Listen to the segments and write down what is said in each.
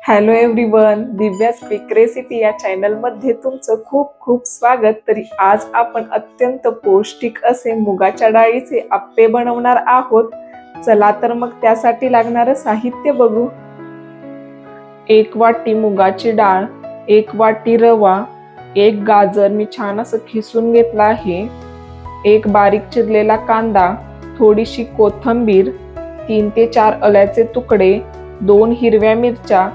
Hello everyone, दिव्या quick recipe या चॅनलमध्ये तुमचं खूप खूप स्वागत. तरी आज आपण अत्यंत पौष्टिक असे मुगाच्या डाळीचे आप्पे बनवणार आहोत. चला तर मग त्यासाठी लागणारं साहित्य बघू. 1 वाटी मुगाची डाळ, 1 वाटी रवा, 1 गाजर मी छान असं खिसून घेतला आहे, 1 बारीक चिरलेला कांदा, थोडीशी कोथिंबीर, 3 ते 4 आल्याचे तुकडे, 2 हिरव्या मिरच्या,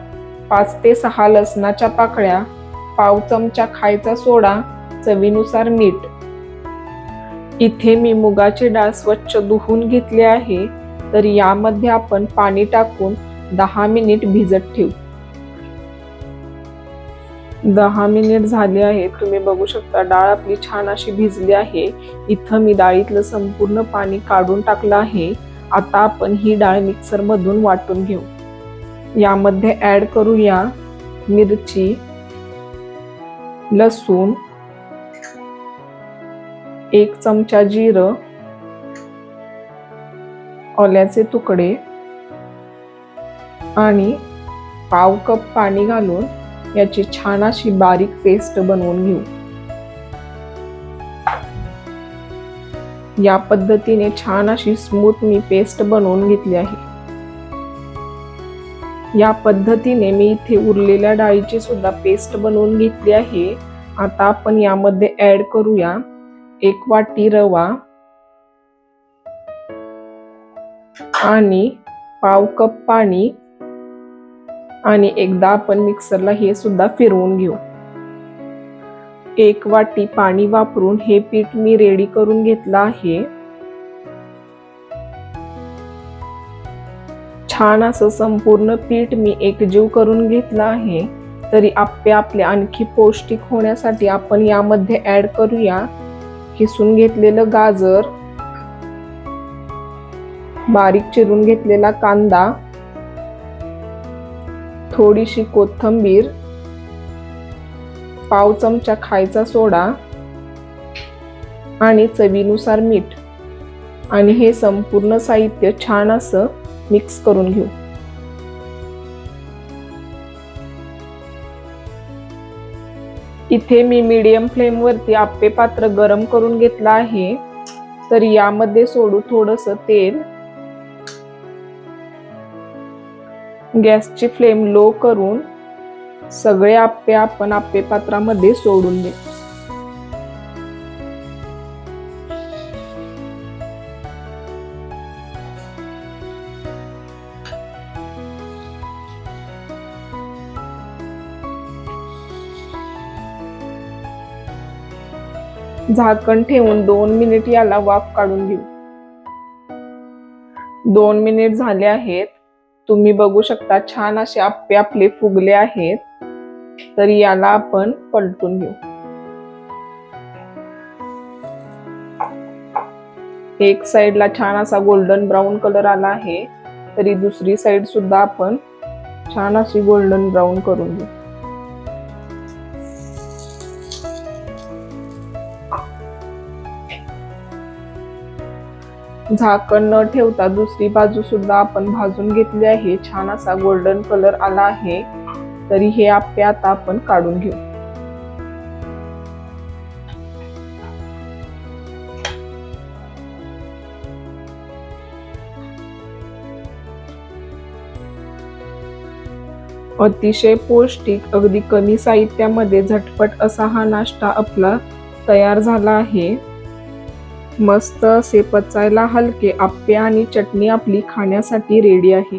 5 ते 6 लसणाच्या पाकळ्या, पाव चमचा खायचा सोडा, चवीनुसार मीठ. इथे मी मुगाची डाळ स्वच्छ धुवून घेतली आहे. तर यामध्ये आपण पाणी टाकून 10 मिनिट भिजत ठेवू. 10 मिनिट झाले आहेत. तुम्ही बघू शकता डाळ आपली छान अशी भिजली आहे. इथं मी डाळीतलं संपूर्ण पाणी काढून टाकलं आहे. आता आपण ही डाळ मिक्सर मधून वाटून घेऊ. यामध्ये ऍड करूया मिरची, लसूण, 1 चमचा जिरं, ओल्याचे तुकडे आणि पाव कप पाणी घालून याची छान अशी बारीक पेस्ट बनवून घेऊ. या पद्धतीने छान अशी स्मूथ मी पेस्ट बनवून घेतली आहे. या पद्धतीने मी इथे उरलेल्या डाळीची सुद्धा पेस्ट बनवून घेतली आहे. आता आपण यामध्ये ऍड करूया 1 वाटी रवा आणि पाव कप पाणी आणि एकदा आपण मिक्सरला हे सुद्धा फिरवून घेऊ. 1 वाटी पाणी वापरून हे पीठ मी रेडी करून घेतलं आहे. छान असं संपूर्ण पीठ मी एकजीव करून घेतलं आहे. तरी आप्पे आपले आणखी पौष्टिक होण्यासाठी आपण यामध्ये ऍड करूया किसून घेतलेलं गाजर, बारीक चिरून घेतलेला कांदा, थोडीशी कोथिंबीर, पाव चमचा खायचा सोडा आणि चवीनुसार मीठ. आणि हे संपूर्ण साहित्य छान असं मिक्स करून घेऊ. इथे मी मीडियम फ्लेम वरती आप्पे पात्र गरम करून घेतलं आहे. तर यामध्ये सोडू थोडंसं तेल. गॅसची फ्लेम लो करून सगळे आप्पे आपण आप्पे पात्रामध्ये सोडून दे. झाकण ठेवून 2 मिनिट याला वाफ काढून घेऊ. 2 मिनिट झाले आहेत. तुम्ही बघू शकता छान असे आप्पे आपले फुगले आहेत. तर याला आपण पलटून घेऊ. एक साइडला छान असा गोल्डन ब्राऊन कलर आला आहे. तरी दुसरी साइड सुद्धा आपण छान अशी गोल्डन ब्राऊन करून घेऊ. झाकण न ठेवता दुसरी बाजू सुद्धा आपण भाजून घेतली आहे. छान असा गोल्डन कलर आला आहे. तरी हे आप्पे आता आपण काढून घेऊ. अतिशय पौष्टिक, अगदी कमी साहित्यामध्ये झटपट असा हा नाश्ता आपला तयार झाला आहे. मस्त असे पचायला हलके आप्पे आणि चटणी आपली खाण्यासाठी रेडी आहे.